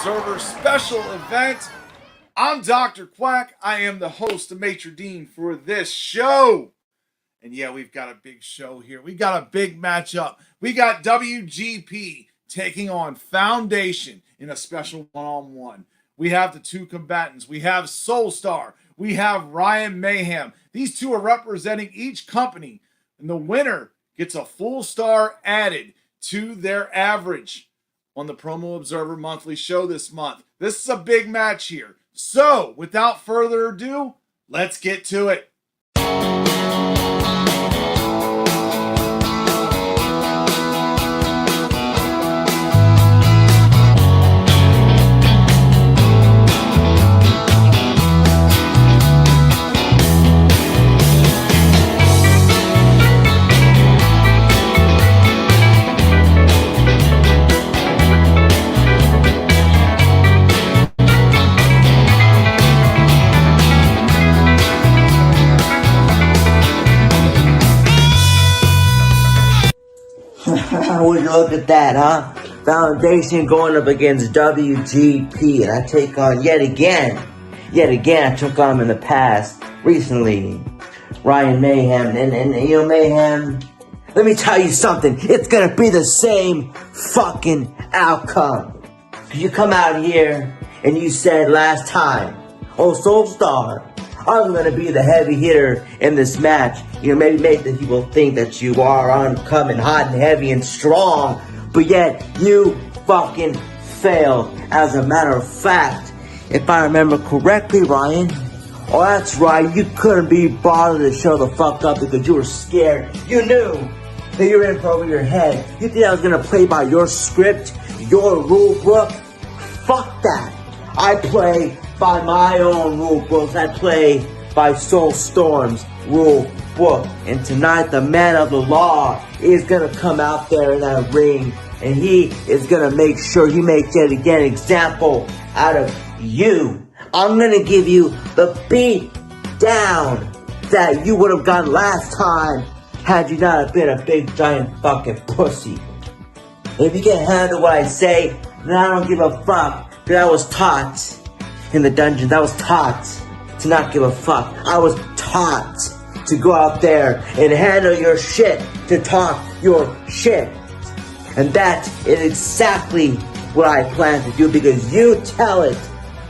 Observer special event. I'm Dr. Quack. I am the host, the maitre d' for this show. And yeah, we've got a big show here. We got a big matchup. We got WGP taking on Foundation in a special one-on-one. We have the two combatants. We have Soulstar. We have Ryan Mayhem. These two are representing each company, and the winner gets a full star added to their average on the Promo Observer monthly show this month. This is a big match here. So, without further ado, let's get to it. Would you look at that, huh? Foundation going up against WGP, and I take on yet again, I took on in the past, recently, Ryan Mayhem, and you know, Mayhem, let me tell you something, it's gonna be the same fucking outcome. You come out here, and you said last time, oh, Soulstar, I'm gonna be the heavy hitter in this match. Maybe make the people think that you are oncoming hot and heavy and strong, but yet you fucking failed. As a matter of fact, if I remember correctly, Ryan, oh, that's right, you couldn't be bothered to show the fuck up because you were scared. You knew that you were in over your head. You think I was gonna play by your script, your rule book? Fuck that. I play by my own rule books. I play by Soul Storm's rule book. And tonight, the man of the law is gonna come out there in that ring, and he is gonna make sure he makes yet again example out of you. I'm gonna give you the beat down that you would have gotten last time had you not have been a big giant fucking pussy. If you can't handle what I say, then I don't give a fuck. Because I was taught in the dungeons, I was taught to not give a fuck. I was taught to go out there and handle your shit, to talk your shit. And that is exactly what I plan to do, because you tell it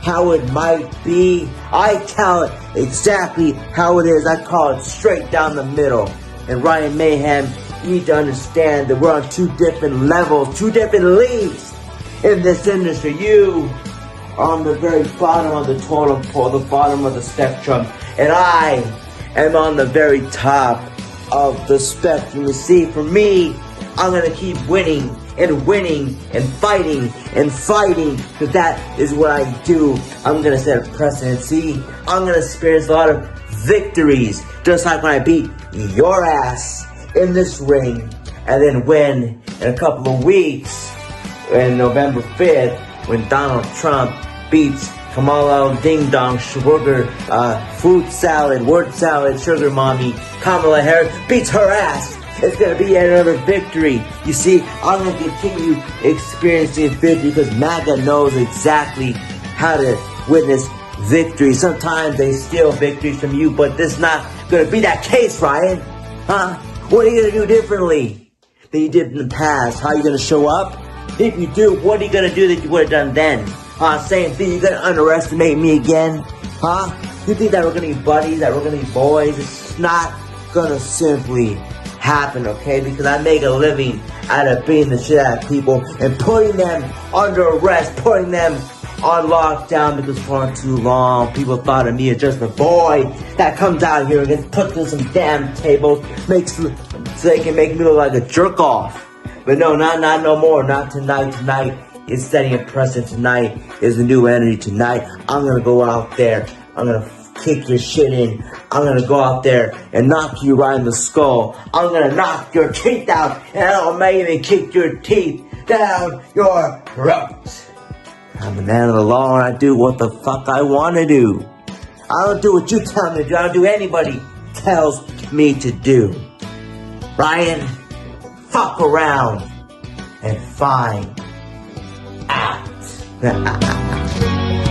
how it might be. I tell it exactly how it is. I call it straight down the middle. And Ryan Mayhem, you need to understand that we're on two different levels, two different leagues in this industry. You are on the very bottom of the totem pole, the bottom of the spectrum, and I am on the very top of the spectrum. You see, for me, I'm gonna keep winning and winning and fighting, because that is what I do. I'm gonna set a precedent. See, I'm gonna experience a lot of victories, just like when I beat your ass in this ring, and then win in a couple of weeks, in November 5th, when Donald Trump beats Kamala Ding Dong Sugar, Fruit Salad, Word Salad, Sugar Mommy, Kamala Harris beats her ass. It's gonna be yet another victory. You see, I'm gonna continue experiencing victory because MAGA knows exactly how to witness victory. Sometimes they steal victories from you, but this is not gonna be that case, Ryan. Huh? What are you gonna do differently than you did in the past? How are you gonna show up? If you do, what are you gonna do that you would have done then? Same thing, you're gonna underestimate me again? Huh? You think that we're gonna be buddies, that we're gonna be boys? It's not gonna simply happen, okay? Because I make a living out of beating the shit out of people and putting them under arrest, putting them on lockdown, because for too long people thought of me as just a boy that comes out here and gets put to some damn tables, so they can make me look like a jerk off. But no, not no more. Not tonight. Tonight is setting a precedent. Tonight is a new energy. Tonight, I'm gonna go out there. I'm gonna kick your shit in. I'm gonna go out there and knock you right in the skull. I'm gonna knock your teeth out, and I may even kick your teeth down your throat. I'm the man of the law, and I do what the fuck I want to do. I don't do what you tell me to do. I don't do what anybody tells me to do. Ryan, fuck around and find out.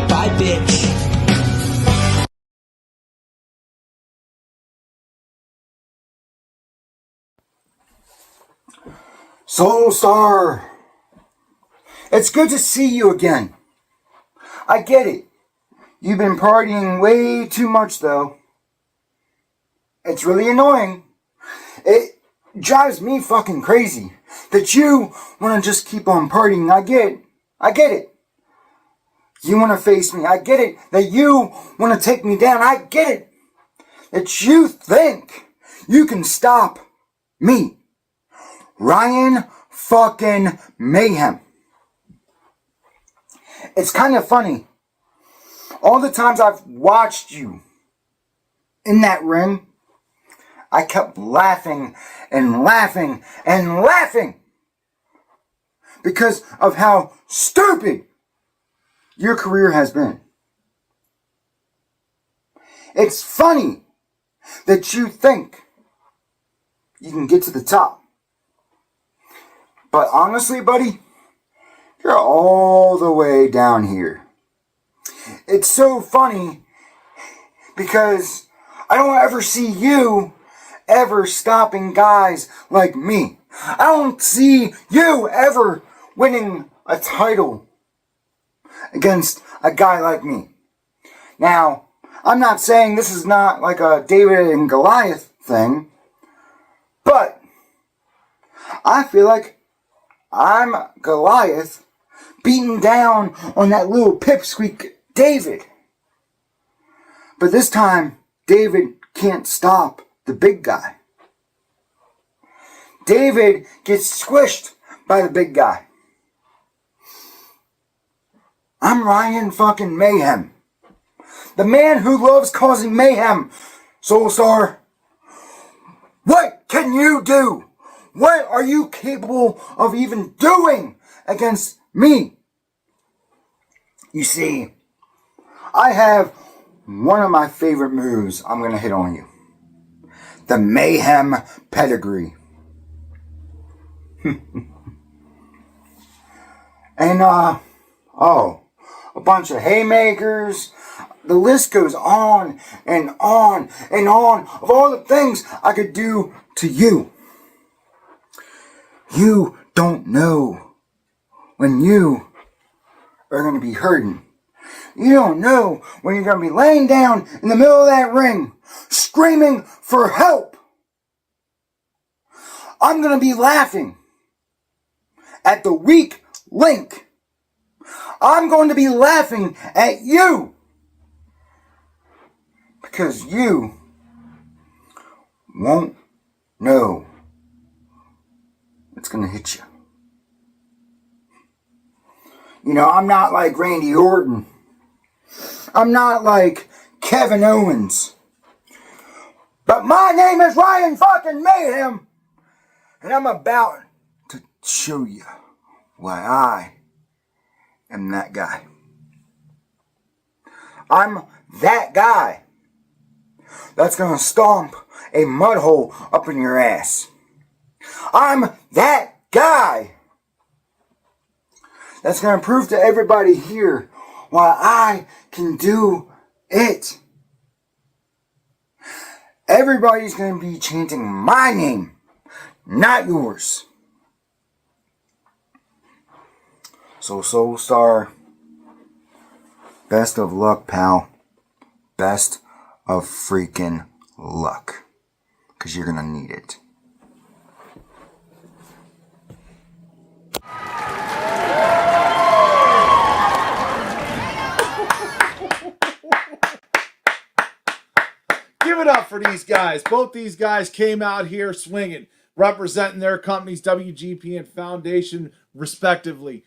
Bye, bitch. Soul Star, it's good to see you again. I get it. You've been partying way too much, though. It's really annoying. It drives me fucking crazy that you want to just keep on partying. I get it. You want to face me. I get it. That you want to take me down. I get it. That you think you can stop me. Ryan fucking Mayhem. It's kind of funny. All the times I've watched you in that ring, I kept laughing and laughing and laughing because of how stupid your career has been. It's funny that you think you can get to the top. But honestly, buddy, you're all the way down here. It's so funny because I don't ever see you ever stopping guys like me. I don't see you ever winning a title against a guy like me. Now, I'm not saying this is not like a David and Goliath thing, but I feel like I'm Goliath beating down on that little pipsqueak David. But this time, David can't stop the big guy. David gets squished by the big guy. I'm Ryan fucking Mayhem. The man who loves causing mayhem. Soulstar, what can you do? What are you capable of even doing against me? You see, I have one of my favorite moves I'm going to hit on you. The Mayhem Pedigree. And, a bunch of haymakers. The list goes on and on and on of all the things I could do to you. You don't know when you are going to be hurting. You don't know when you're going to be laying down in the middle of that ring, screaming for help. I'm going to be laughing at the weak link. I'm going to be laughing at you. Because you won't know it's going to hit you. You know, I'm not like Randy Orton. I'm not like Kevin Owens. But my name is Ryan fucking Mayhem. And I'm about to show you why I am that guy. I'm that guy that's gonna stomp a mud hole up in your ass. I'm that guy that's gonna prove to everybody here why I can do it. Everybody's gonna be chanting my name, not yours. So Soulstar, best of luck, pal. Best of freaking luck. Because you're going to need it. Give it up for these guys. Both these guys came out here swinging, representing their companies, WGP and Foundation, respectively.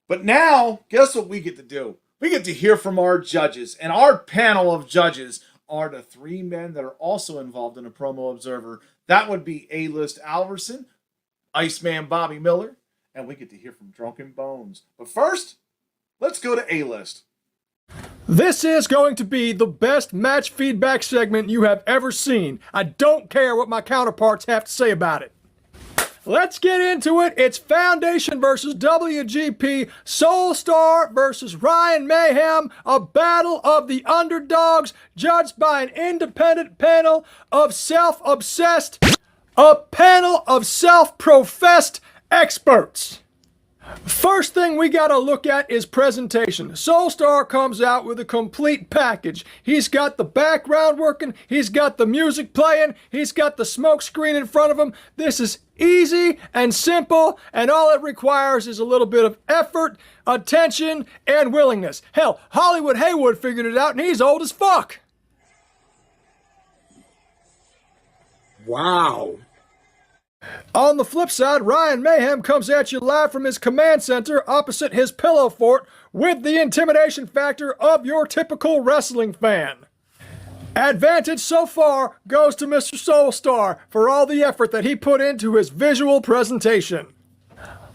But now, guess what we get to do? We get to hear from our judges. And our panel of judges are the three men that are also involved in a Promo Observer. That would be A-List Alverson, Iceman Bobby Miller, and we get to hear from Drunken Bones. But first, let's go to A-List. This is going to be the best match feedback segment you have ever seen. I don't care what my counterparts have to say about it. Let's get into it. It's Foundation versus WGP, Soulstar versus Ryan Mayhem, a battle of the underdogs judged by an independent panel of self-obsessed, a panel of self-professed experts. First thing we gotta look at is presentation. Soulstar comes out with a complete package. He's got the background working, he's got the music playing, he's got the smoke screen in front of him. This is easy and simple, and all it requires is a little bit of effort, attention, and willingness. Hell, Hollywood Haywood figured it out, and he's old as fuck. Wow. On the flip side, Ryan Mayhem comes at you live from his command center opposite his pillow fort with the intimidation factor of your typical wrestling fan. Advantage so far goes to Mr. Soulstar for all the effort that he put into his visual presentation.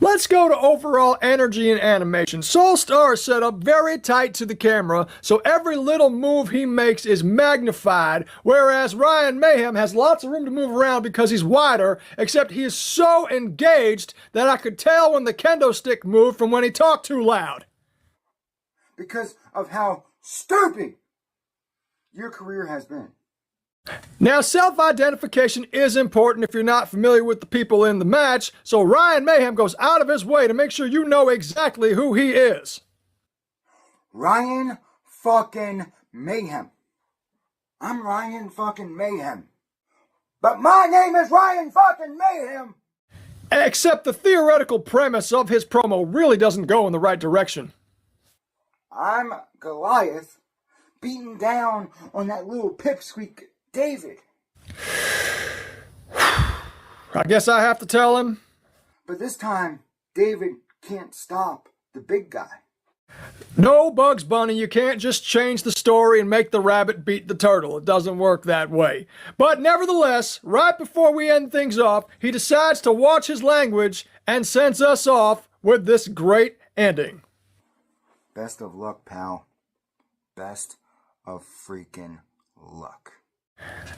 Let's go to overall energy and animation. Soulstar is set up very tight to the camera, so every little move he makes is magnified, whereas Ryan Mayhem has lots of room to move around because he's wider, except he is so engaged that I could tell when the kendo stick moved from when he talked too loud. Because of how stupid your career has been. Now, self-identification is important if you're not familiar with the people in the match, so Ryan Mayhem goes out of his way to make sure you know exactly who he is. Ryan fucking Mayhem. I'm Ryan fucking Mayhem. But my name is Ryan fucking Mayhem! Except the theoretical premise of his promo really doesn't go in the right direction. I'm Goliath, beating down on that little pipsqueak David. I guess I have to tell him. But this time, David can't stop the big guy. No, Bugs Bunny, you can't just change the story and make the rabbit beat the turtle. It doesn't work that way. But nevertheless, right before we end things off, he decides to watch his language and sends us off with this great ending. Best of luck, pal. Best of freaking luck.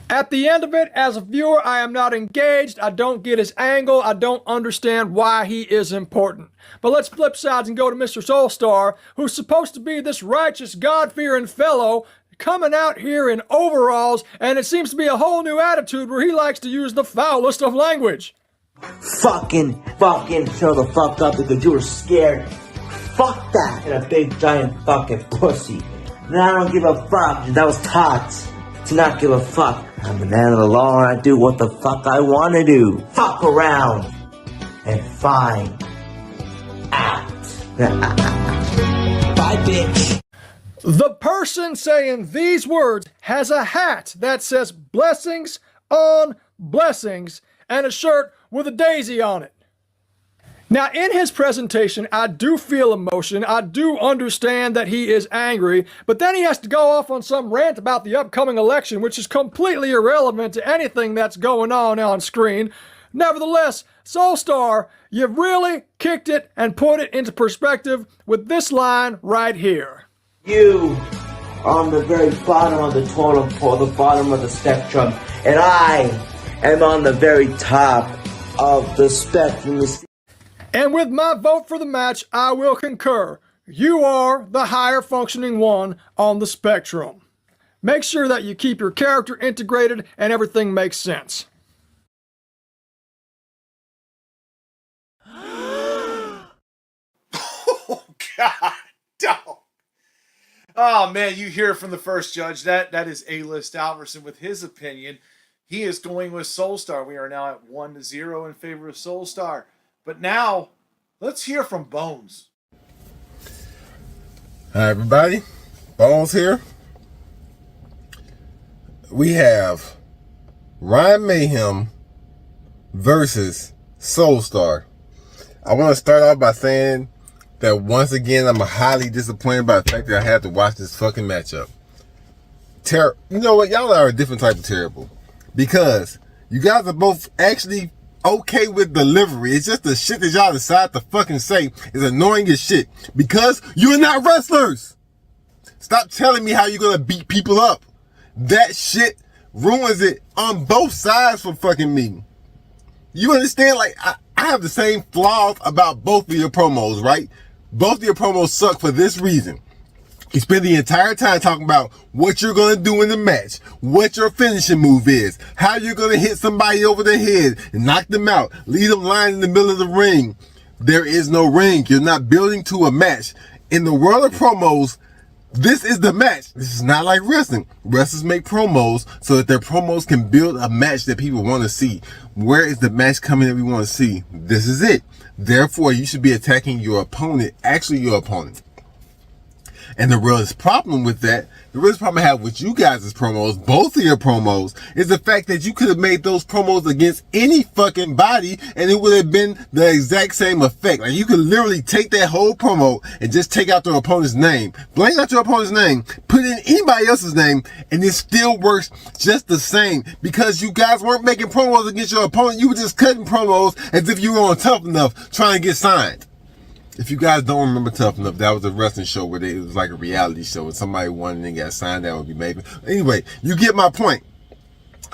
At the end of it, as a viewer, I am not engaged. I don't get his angle. I don't understand why he is important. But let's flip sides and go to Mr. Soulstar, who's supposed to be this righteous, God-fearing fellow coming out here in overalls, and it seems to be a whole new attitude where he likes to use the foulest of language. Fucking show the fuck up because you were scared. Fuck that. And a big giant fucking pussy. And I don't give a fuck. That was taught to not give a fuck. I'm a man of the law and I do what the fuck I want to do. Fuck around and find out. Bye, bitch. The person saying these words has a hat that says blessings on blessings and a shirt with a daisy on it. Now, in his presentation, I do feel emotion. I do understand that he is angry, but then he has to go off on some rant about the upcoming election, which is completely irrelevant to anything that's going on screen. Nevertheless, Soulstar, you've really kicked it and put it into perspective with this line right here. You are on the very bottom of the totem pole, the bottom of the spectrum, and I am on the very top of the spectrum. And with my vote for the match, I will concur. You are the higher functioning one on the spectrum. Make sure that you keep your character integrated and everything makes sense. Oh, God. Don't. Oh, man, you hear from the first judge. That is A-List Alverson with his opinion. He is going with Soulstar. We are now at 1-0 in favor of Soulstar. But now, let's hear from Bones. Hi, everybody. Bones here. We have Ryan Mayhem versus Soulstar. I want to start off by saying that once again, I'm highly disappointed by the fact that I had to watch this fucking matchup. You know what? Y'all are a different type of terrible. Because you guys are both actually okay with delivery. It's just the shit that y'all decide to fucking say is annoying as shit. Because you're not wrestlers. Stop telling me how you're gonna beat people up. That shit ruins it on both sides for fucking me. You understand? Like, I have the same flaws about both of your promos, right? Both of your promos suck for this reason. You spend the entire time talking about what you're going to do in the match, what your finishing move is, how you're going to hit somebody over the head and knock them out, leave them lying in the middle of the ring. There is no ring. You're not building to a match. In the world of promos, this is the match. This is not like wrestling. Wrestlers make promos so that their promos can build a match that people want to see. Where is the match coming that we want to see? This is it. Therefore, you should be attacking your opponent, actually your opponent. And the realest problem with that, the realest problem I have with you guys' promos, both of your promos, is the fact that you could have made those promos against any fucking body and it would have been the exact same effect. Like, you could literally take that whole promo and just take out their opponent's name, blank out your opponent's name, put in anybody else's name, and it still works just the same because you guys weren't making promos against your opponent. You were just cutting promos as if you were on Tough Enough trying to get signed. If you guys don't remember Tough Enough, that was a wrestling show where it was like a reality show and somebody won and then got signed. That would be maybe. Anyway, you get my point.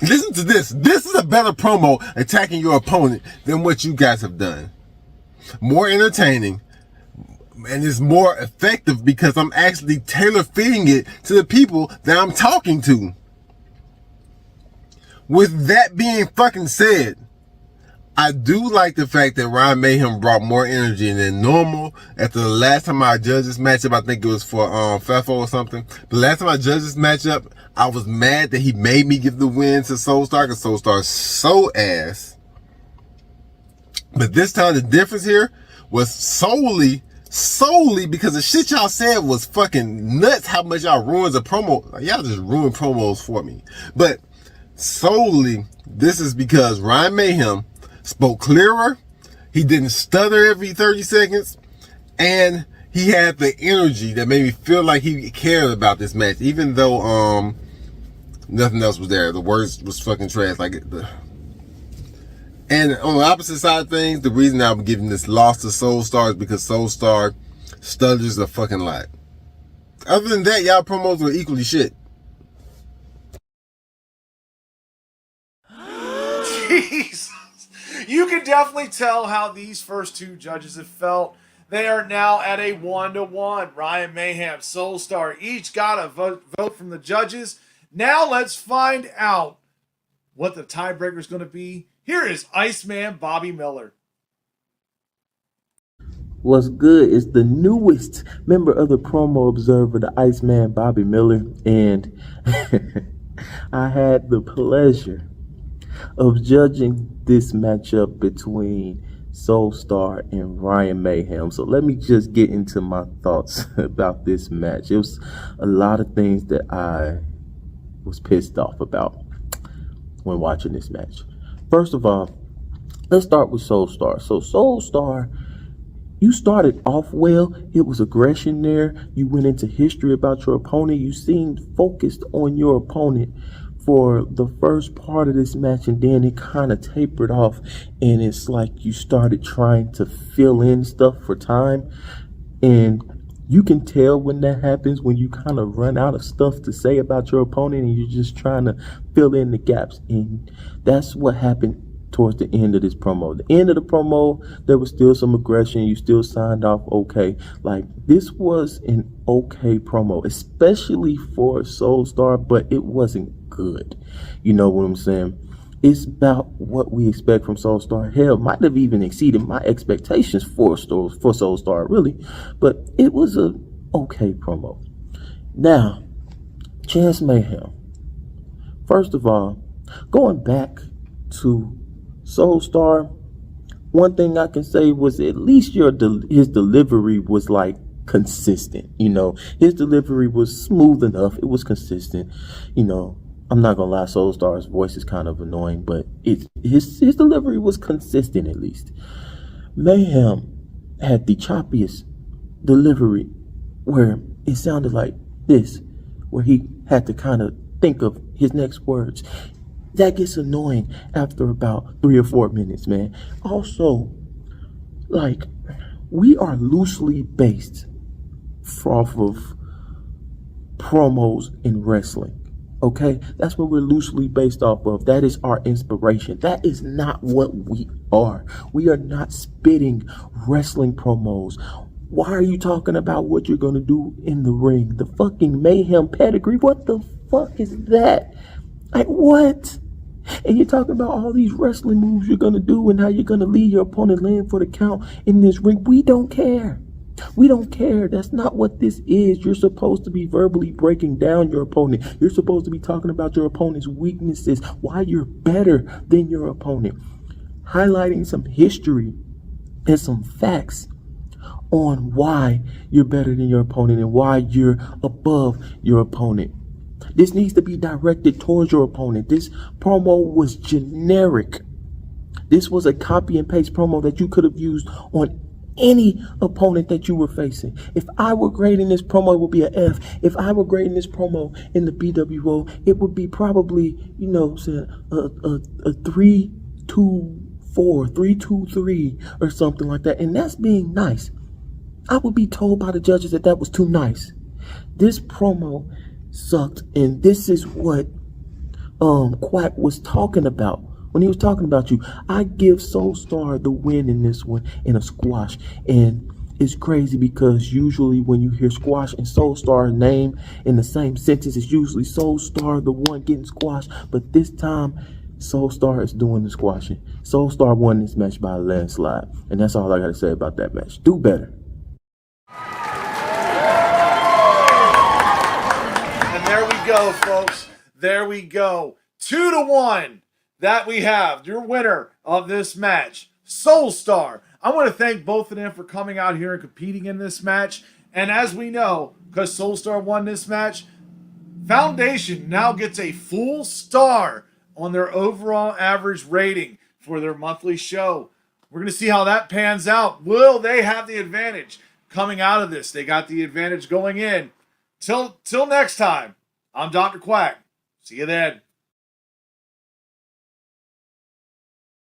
Listen to this. This is a better promo attacking your opponent than what you guys have done. More entertaining and it's more effective because I'm actually tailor fitting it to the people that I'm talking to. With that being fucking said, I do like the fact that Ryan Mayhem brought more energy than normal. After the last time I judged this matchup, I think it was for Fefo or something. The last time I judged this matchup, I was mad that he made me give the win to Soulstar because Soulstar's so ass. But this time the difference here was solely because the shit y'all said was fucking nuts. How much y'all ruined the promo. Y'all just ruined promos for me. But solely, this is because Ryan Mayhem spoke clearer. He didn't stutter every 30 seconds. And he had the energy that made me feel like he cared about this match. Even though nothing else was there. The words was fucking trash. And on the opposite side of things, the reason I'm giving this loss to Soulstar is because Soulstar stutters a fucking lot. Other than that, y'all promos were equally shit. Jesus. You can definitely tell how these first two judges have felt. They are now at a 1-1. Ryan Mayhem, Soulstar, each got a vote from the judges. Now let's find out what the tiebreaker is going to be. Here is Iceman Bobby Miller. What's good is the newest member of the Promo Observer, the Iceman Bobby Miller, and I had the pleasure of judging this matchup between Soulstar and Ryan Mayhem. So let me just get into my thoughts about this match. It was a lot of things that I was pissed off about when watching this match. First of all, let's start with Soulstar. So Soulstar, you started off well. It was aggression there. You went into history about your opponent. You seemed focused on your opponent for the first part of this match, and then it kind of tapered off, and it's like you started trying to fill in stuff for time. And you can tell when that happens, when you kind of run out of stuff to say about your opponent and you're just trying to fill in the gaps. And that's what happened towards the end of this promo. The end of the promo, there was still some aggression. You still signed off okay. Like, this was an okay promo, especially for Soulstar, but it wasn't good. You know what I'm saying? It's about what we expect from Soulstar. Hell, might have even exceeded my expectations for Soulstar, really. But it was a okay promo. Now, Chance Mayhem. First of all, going back to Soulstar, one thing I can say was at least his delivery was like consistent. You know, his delivery was smooth enough. It was consistent. You know, I'm not gonna lie, Soulstar's voice is kind of annoying, but his delivery was consistent at least. Mayhem had the choppiest delivery where it sounded like this, where he had to kind of think of his next words. That gets annoying after about 3 or 4 minutes, man. Also, like, we are loosely based off of promos in wrestling. Okay, that's what we're loosely based off of. That is our inspiration. That is not what we are. We are not spitting wrestling promos. Why are you talking about what you're going to do in the ring? The fucking Mayhem pedigree? What the fuck is that? Like, what? And you're talking about all these wrestling moves you're going to do and how you're going to lead your opponent laying for the count in this ring. We don't care. We don't care. That's not what this is. You're supposed to be verbally breaking down your opponent. You're supposed to be talking about your opponent's weaknesses, why you're better than your opponent, highlighting some history and some facts on why you're better than your opponent and why you're above your opponent. This needs to be directed towards your opponent. This promo was generic. This was a copy and paste promo that you could have used on any opponent that you were facing. If I were grading this promo, it would be an F. If I were grading this promo in the BWO, it would be probably, you know, a 3-2-4, 3-2-3 or something like that. And that's being nice. I would be told by the judges that that was too nice. This promo sucked, and this is what Quack was talking about when he was talking about you. I give Soulstar the win in this one in a squash. And it's crazy because usually when you hear squash and Soulstar's name in the same sentence, it's usually Soulstar the one getting squashed. But this time, Soulstar is doing the squashing. Soulstar won this match by a landslide. And that's all I got to say about that match. Do better. And there we go, folks. There we go. 2-1. That we have your winner of this match, Soulstar. I want to thank both of them for coming out here and competing in this match. And as we know, because Soulstar won this match, Foundation now gets a full star on their overall average rating for their monthly show. We're going to see how that pans out. Will they have the advantage coming out of this? They got the advantage going in. Till next time, I'm Dr. Quack. See you then.